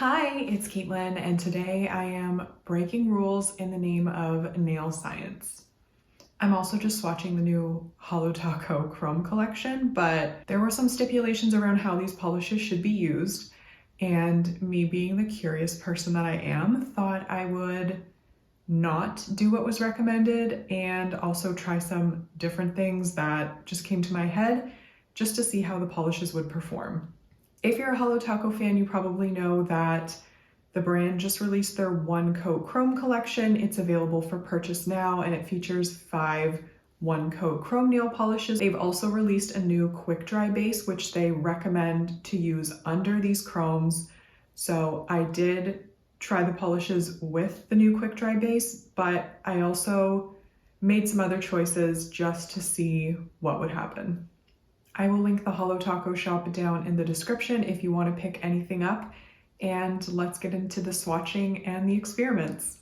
Hi, it's Caitlin, and today I am breaking rules in the name of nail science. I'm also just swatching the new Holo Taco Chrome collection, but there were some stipulations around how these polishes should be used, and me being the curious person that I am, thought I would not do what was recommended and also try some different things that just came to my head just to see how the polishes would perform. If you're a Holo Taco fan, you probably know that the brand just released their One Coat Chrome collection. It's available for purchase now and it features 5 One Coat Chrome nail polishes. They've also released a new quick dry base, which they recommend to use under these chromes. So I did try the polishes with the new quick dry base, but I also made some other choices just to see what would happen. I will link the Holo Taco shop down in the description if you want to pick anything up, and let's get into the swatching and the experiments.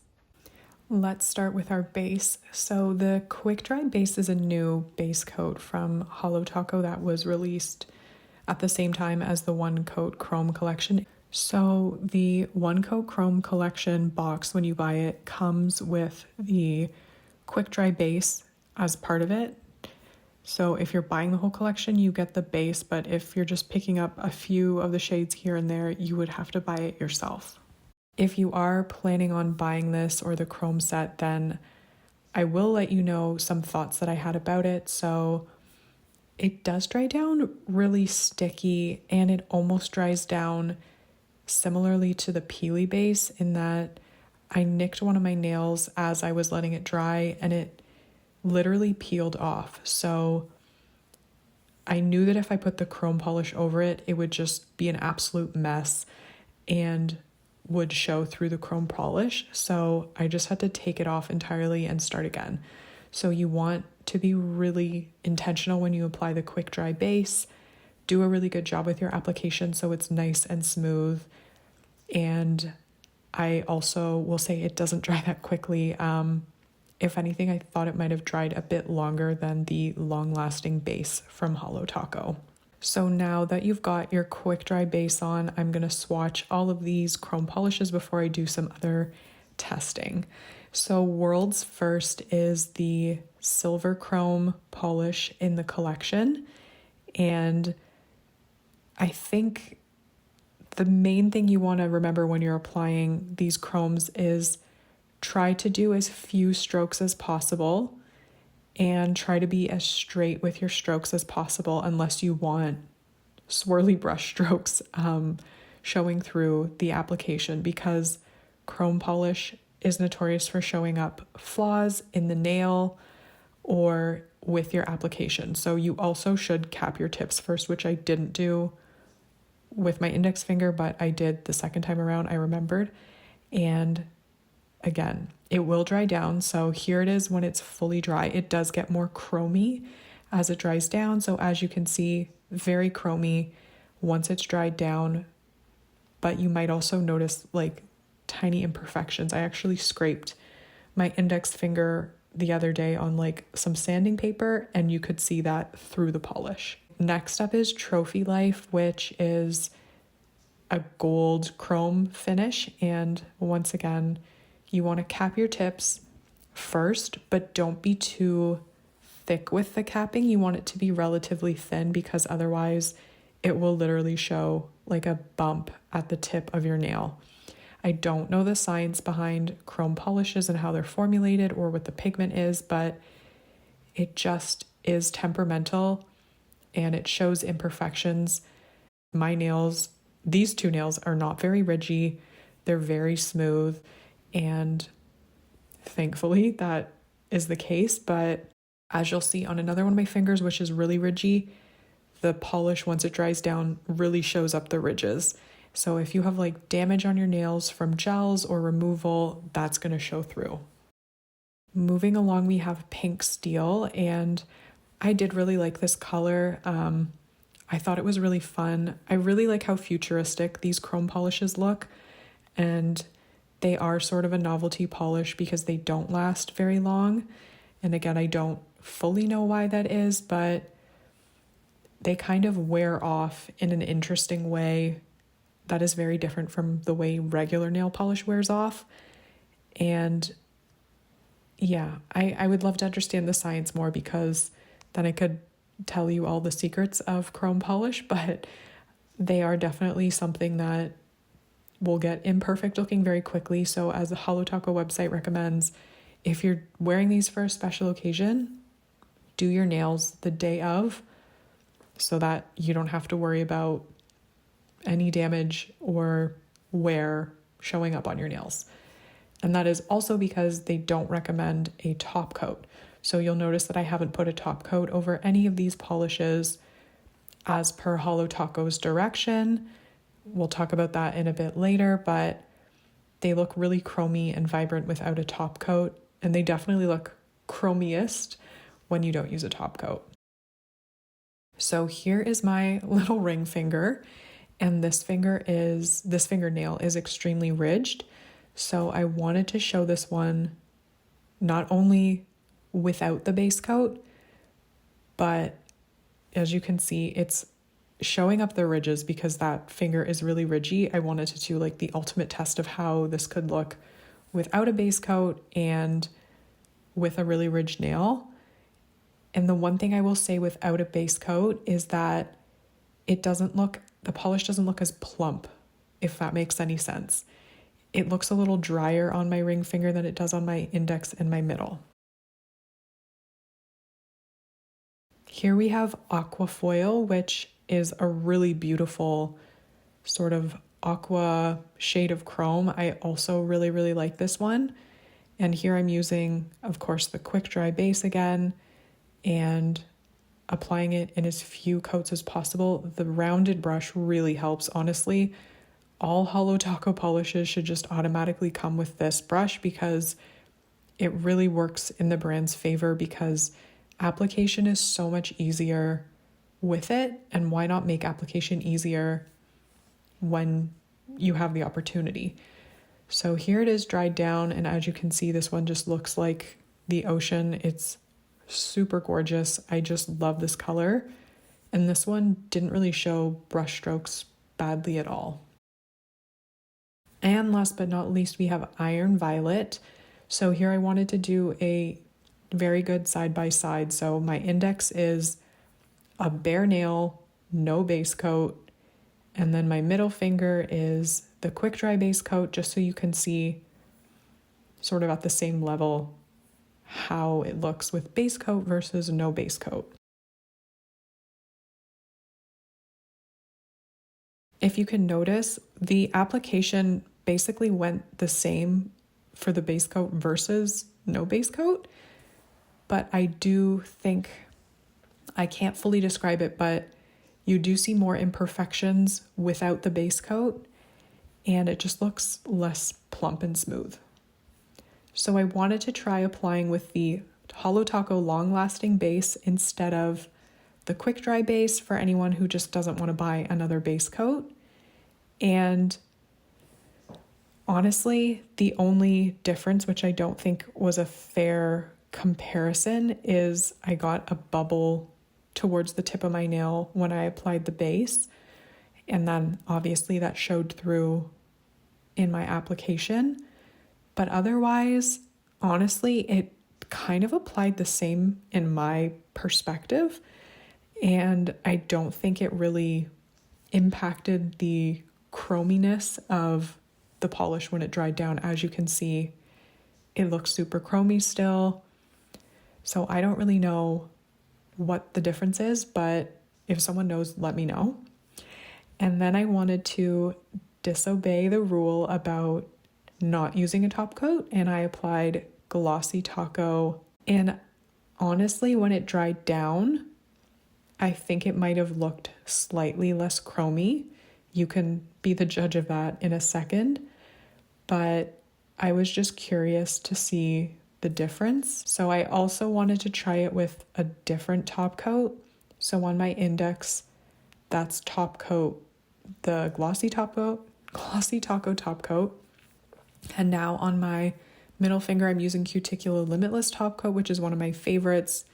Let's start with our base. So the quick dry base is a new base coat from Holo Taco that was released at the same time as the One Coat Chrome collection. So the One Coat Chrome collection box, when you buy it, comes with the quick dry base as part of it. So if you're buying the whole collection, you get the base, but if you're just picking up a few of the shades here and there, you would have to buy it yourself. If you are planning on buying this or the chrome set, then I will let you know some thoughts that I had about it. So it does dry down really sticky, and it almost dries down similarly to the Peely base in that I nicked one of my nails as I was letting it dry and it literally peeled off. So I knew that if I put the chrome polish over it, it would just be an absolute mess and would show through the chrome polish. So I just had to take it off entirely and start again. So you want to be really intentional when you apply the quick dry base. Do a really good job with your application so it's nice and smooth. And I also will say it doesn't dry that quickly. If anything, I thought it might have dried a bit longer than the long-lasting base from Holo Taco. So now that you've got your quick dry base on, I'm going to swatch all of these chrome polishes before I do some other testing. So world's first is the silver chrome polish in the collection. And I think the main thing you want to remember when you're applying these chromes is try to do as few strokes as possible and try to be as straight with your strokes as possible unless you want swirly brush strokes showing through the application, because chrome polish is notorious for showing up flaws in the nail or with your application. So you also should cap your tips first, which I didn't do with my index finger, but I did the second time around, I remembered. And again, it will dry down. So here it is when it's fully dry. It does get more chromy as it dries down. So as you can see, very chromy once it's dried down. But you might also notice like tiny imperfections. I actually scraped my index finger the other day on like some sanding paper, and you could see that through the polish. Next up is Trophy Life, which is a gold chrome finish. And once again, you want to cap your tips first, but don't be too thick with the capping. You want it to be relatively thin because otherwise it will literally show like a bump at the tip of your nail. I don't know the science behind chrome polishes and how they're formulated or what the pigment is, but it just is temperamental and it shows imperfections. My nails, these two nails, are not very ridgy. They're very smooth. And thankfully that is the case, but as you'll see on another one of my fingers, which is really ridgy, the polish, once it dries down, really shows up the ridges. So if you have like damage on your nails from gels or removal, that's going to show through. Moving along, we have Pink Steel, and I did really like this color. I thought it was really fun. I really like how futuristic these chrome polishes look, and they are sort of a novelty polish because they don't last very long. And again, I don't fully know why that is, but they kind of wear off in an interesting way that is very different from the way regular nail polish wears off. And yeah, I would love to understand the science more, because then I could tell you all the secrets of chrome polish, but they are definitely something that will get imperfect looking very quickly. So as the Holo Taco website recommends, if you're wearing these for a special occasion, do your nails the day of so that you don't have to worry about any damage or wear showing up on your nails. And that is also because they don't recommend a top coat. So you'll notice that I haven't put a top coat over any of these polishes as per Holo Taco's direction. We'll talk about that in a bit later, but they look really chromy and vibrant without a top coat, and they definitely look chromiest when you don't use a top coat. So here is my little ring finger, and this fingernail is extremely ridged. So I wanted to show this one not only without the base coat, but as you can see, it's showing up the ridges because that finger is really ridgy. I wanted to do like the ultimate test of how this could look without a base coat and with a really ridged nail. And the one thing I will say without a base coat is that the polish doesn't look as plump, if that makes any sense. It looks a little drier on my ring finger than it does on my index and my middle. Here we have Aquafoil, which is a really beautiful sort of aqua shade of chrome. I also really, really like this one. And here I'm using, of course, the quick dry base again and applying it in as few coats as possible. The rounded brush really helps, honestly. All Holo Taco polishes should just automatically come with this brush because it really works in the brand's favor, because application is so much easier with it. And why not make application easier when you have the opportunity? So here it is dried down, and as you can see, this one just looks like the ocean. It's super gorgeous. I just love this color. And this one didn't really show brush strokes badly at all. And last but not least, we have Iron Violet. So here I wanted to do a very good side by side. So my index is a bare nail, no base coat. And then my middle finger is the quick dry base coat, just so you can see sort of at the same level how it looks with base coat versus no base coat. If you can notice, the application basically went the same for the base coat versus no base coat, but I do think, I can't fully describe it, but you do see more imperfections without the base coat, and it just looks less plump and smooth. So I wanted to try applying with the Holo Taco Long Lasting Base instead of the quick dry base for anyone who just doesn't want to buy another base coat. And honestly, the only difference, which I don't think was a fair comparison, is I got a bubble towards the tip of my nail when I applied the base. And then obviously that showed through in my application. But otherwise, honestly, it kind of applied the same in my perspective. And I don't think it really impacted the chrominess of the polish when it dried down. As you can see, it looks super chromy still. So I don't really know what the difference is, but if someone knows, let me know. And then I wanted to disobey the rule about not using a top coat, and I applied Glossy Taco. And honestly, when it dried down, I think it might have looked slightly less chromy. You can be the judge of that in a second, but I was just curious to see the difference. So I also wanted to try it with a different top coat. So on my index, that's top coat, the Glossy Taco top coat. And now on my middle finger, I'm using Cuticula Limitless top coat, which is one of my favorites.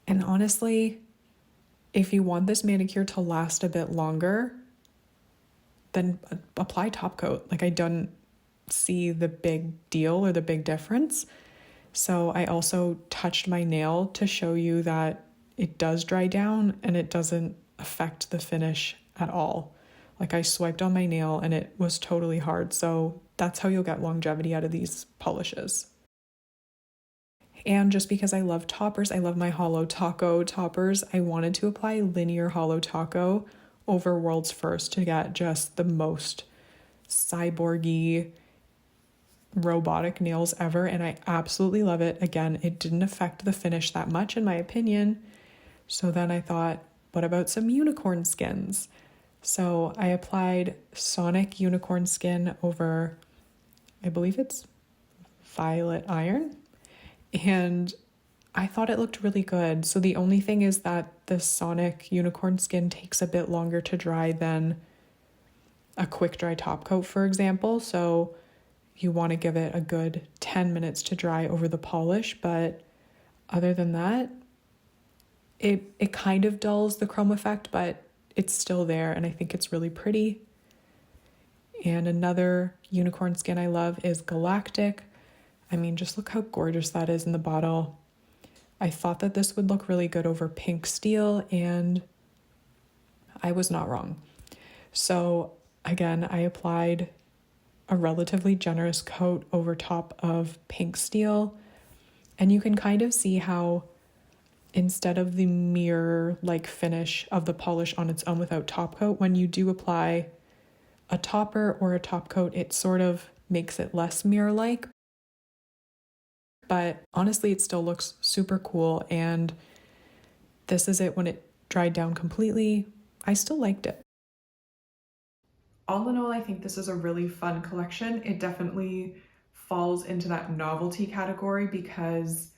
And honestly, if you want this manicure to last a bit longer, then apply top coat. Like, I don't see the big deal or the big difference. So I also touched my nail to show you that it does dry down and it doesn't affect the finish at all. Like, I swiped on my nail and it was totally hard. So that's how you'll get longevity out of these polishes. And just because I love toppers, I love my Holo Taco toppers, I wanted to apply Linear Holo Taco over World's First to get just the most cyborgy robotic nails ever, and I absolutely love it. Again, it didn't affect the finish that much in my opinion. So then I thought, what about some unicorn skins? So I applied Sonic Unicorn Skin over, I believe it's Violet Iron, and I thought it looked really good. So the only thing is that the Sonic Unicorn Skin takes a bit longer to dry than a quick dry top coat, for example. So you want to give it a good 10 minutes to dry over the polish. But other than that, it kind of dulls the chrome effect, but it's still there. And I think it's really pretty. And another unicorn skin I love is Galactic. I mean, just look how gorgeous that is in the bottle. I thought that this would look really good over Pink Steel, and I was not wrong. So again, I applied a relatively generous coat over top of Pink Steel, and you can kind of see how instead of the mirror-like finish of the polish on its own without top coat, when you do apply a topper or a top coat, it sort of makes it less mirror-like. But honestly, it still looks super cool, and this is it when it dried down completely. I still liked it. All in all, I think this is a really fun collection. It definitely falls into that novelty category because,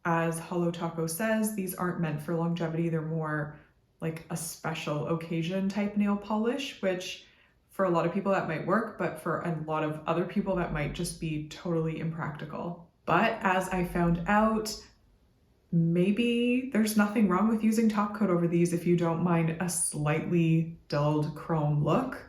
as Holo Taco says, these aren't meant for longevity. They're more like a special occasion type nail polish, which for a lot of people that might work, but for a lot of other people that might just be totally impractical. But as I found out, maybe there's nothing wrong with using top coat over these if you don't mind a slightly dulled chrome look.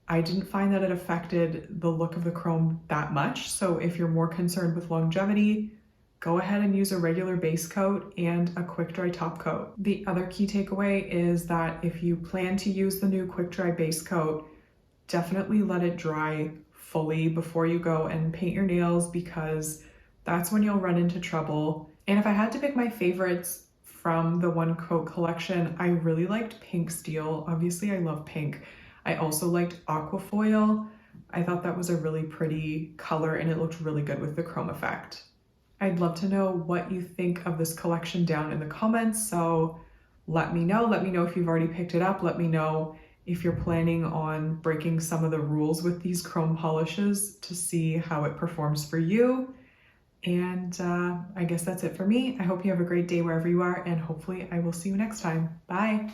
I didn't find that it affected the look of the chrome that much. So if you're more concerned with longevity, go ahead and use a regular base coat and a quick dry top coat. The other key takeaway is that if you plan to use the new quick dry base coat, definitely let it dry fully before you go and paint your nails, because that's when you'll run into trouble. And if I had to pick my favorites from the one coat collection, I really liked Pink Steel. Obviously, I love pink. I also liked Aquafoil. I thought that was a really pretty color and it looked really good with the chrome effect. I'd love to know what you think of this collection down in the comments, so let me know. Let me know if you've already picked it up. Let me know if you're planning on breaking some of the rules with these chrome polishes to see how it performs for you. And I guess that's it for me. I hope you have a great day wherever you are, and hopefully I will see you next time. Bye.